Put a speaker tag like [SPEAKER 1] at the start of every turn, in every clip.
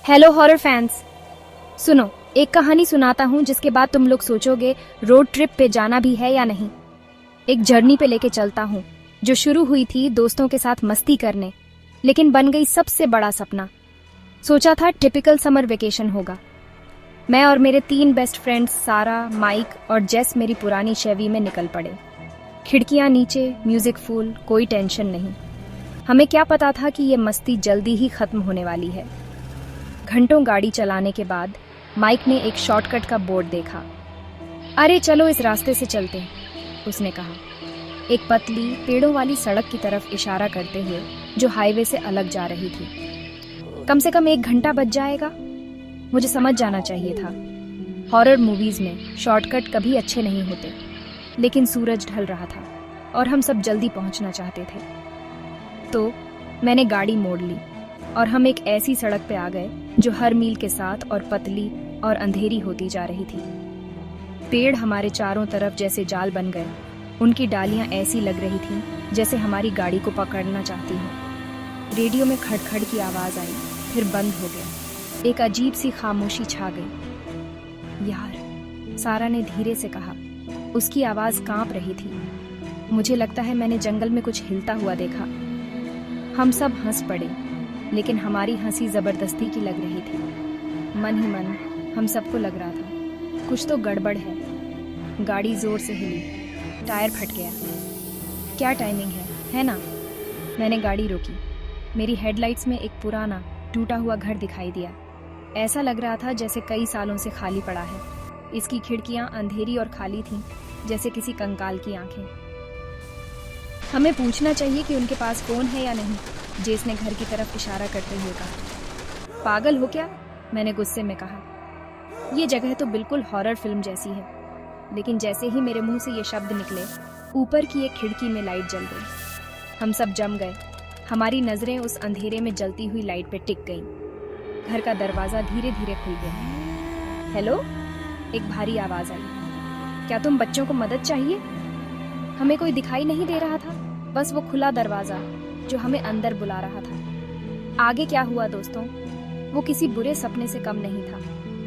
[SPEAKER 1] Hello horror fans, सुनो एक कहानी सुनाता हूँ जिसके बाद तुम लोग सोचोगे रोड ट्रिप पे जाना भी है या नहीं। एक जर्नी पे लेके चलता हूँ जो शुरू हुई थी दोस्तों के साथ मस्ती करने, लेकिन बन गई सबसे बड़ा सपना। सोचा था टिपिकल समर वेकेशन होगा। मैं और मेरे 3 बेस्ट फ्रेंड्स सारा, माइक और जेस मेरी पुरानी शेवी में निकल पड़े। खिड़कियाँ नीचे, म्यूजिक फुल, कोई टेंशन नहीं। हमें क्या पता था कि ये मस्ती जल्दी ही खत्म होने वाली है। घंटों गाड़ी चलाने के बाद माइक ने एक शॉर्टकट का बोर्ड देखा। अरे चलो इस रास्ते से चलते हैं, उसने कहा, एक पतली पेड़ों वाली सड़क की तरफ इशारा करते हुए जो हाईवे से अलग जा रही थी। कम से कम 1 घंटा बच जाएगा। मुझे समझ जाना चाहिए था। हॉरर मूवीज में शॉर्टकट कभी अच्छे नहीं होते, लेकिन सूरज ढल रहा था और हम सब जल्दी पहुंचना चाहते थे। तो मैंने गाड़ी मोड़ ली और हम एक ऐसी सड़क पे आ गए जो हर मील के साथ और पतली और अंधेरी होती जा रही थी। पेड़ हमारे चारों तरफ जैसे जाल बन गए। उनकी डालियां ऐसी लग रही थीं जैसे हमारी गाड़ी को पकड़ना चाहती हों। रेडियो में खड़खड़ की आवाज आई, फिर बंद हो गया। एक अजीब सी खामोशी छा गई। यार, सारा ने धीरे से कहा। उसकी आवाज कांप रही थी। मुझे लगता है मैंने जंगल में कुछ हिलता हुआ देखा। हम सब हंस पड़े, लेकिन हमारी हंसी जबरदस्ती की लग रही थी। मन ही मन हम सबको लग रहा था कुछ तो गड़बड़ है। गाड़ी जोर से हिली, टायर फट गया। क्या टाइमिंग है ना? मैंने गाड़ी रोकी। मेरी हेडलाइट्स में एक पुराना टूटा हुआ घर दिखाई दिया। ऐसा लग रहा था जैसे कई सालों से खाली पड़ा है। इसकी खिड़कियां अंधेरी और खाली थीं, जैसे किसी कंकाल की आंखें। हमें पूछना चाहिए कि उनके पास फोन है या नहीं, जेस ने घर की तरफ इशारा करते हुए कहा। पागल हो क्या? मैंने गुस्से में कहा। ये जगह तो बिल्कुल हॉरर फिल्म जैसी है। लेकिन जैसे ही मेरे मुंह से ये शब्द निकले, ऊपर की एक खिड़की में लाइट जल गई। हम सब जम गए। हमारी नजरें उस अंधेरे में जलती हुई लाइट पे टिक गईं। घर का दरवाजा धीरे धीरे खुल गया। हेलो, एक भारी आवाज आई। क्या तुम बच्चों को मदद चाहिए? हमें कोई दिखाई नहीं दे रहा था, बस वो खुला दरवाजा जो हमें अंदर बुला रहा था। आगे क्या हुआ दोस्तों, वो किसी बुरे सपने से कम नहीं था।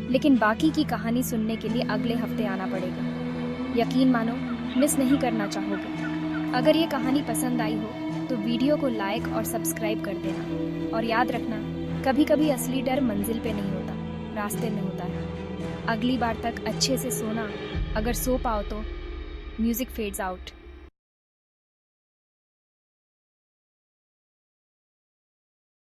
[SPEAKER 1] लेकिन बाकी की कहानी सुनने के लिए अगले हफ्ते आना पड़ेगा। यकीन मानो, मिस नहीं करना चाहोगे। अगर ये कहानी पसंद आई हो तो वीडियो को लाइक और सब्सक्राइब कर देना। और याद रखना, कभी कभी असली डर मंजिल पे नहीं होता, रास्ते में होता है। अगली बार तक अच्छे से सोना। अगर सो पाओ तो। Music fades out.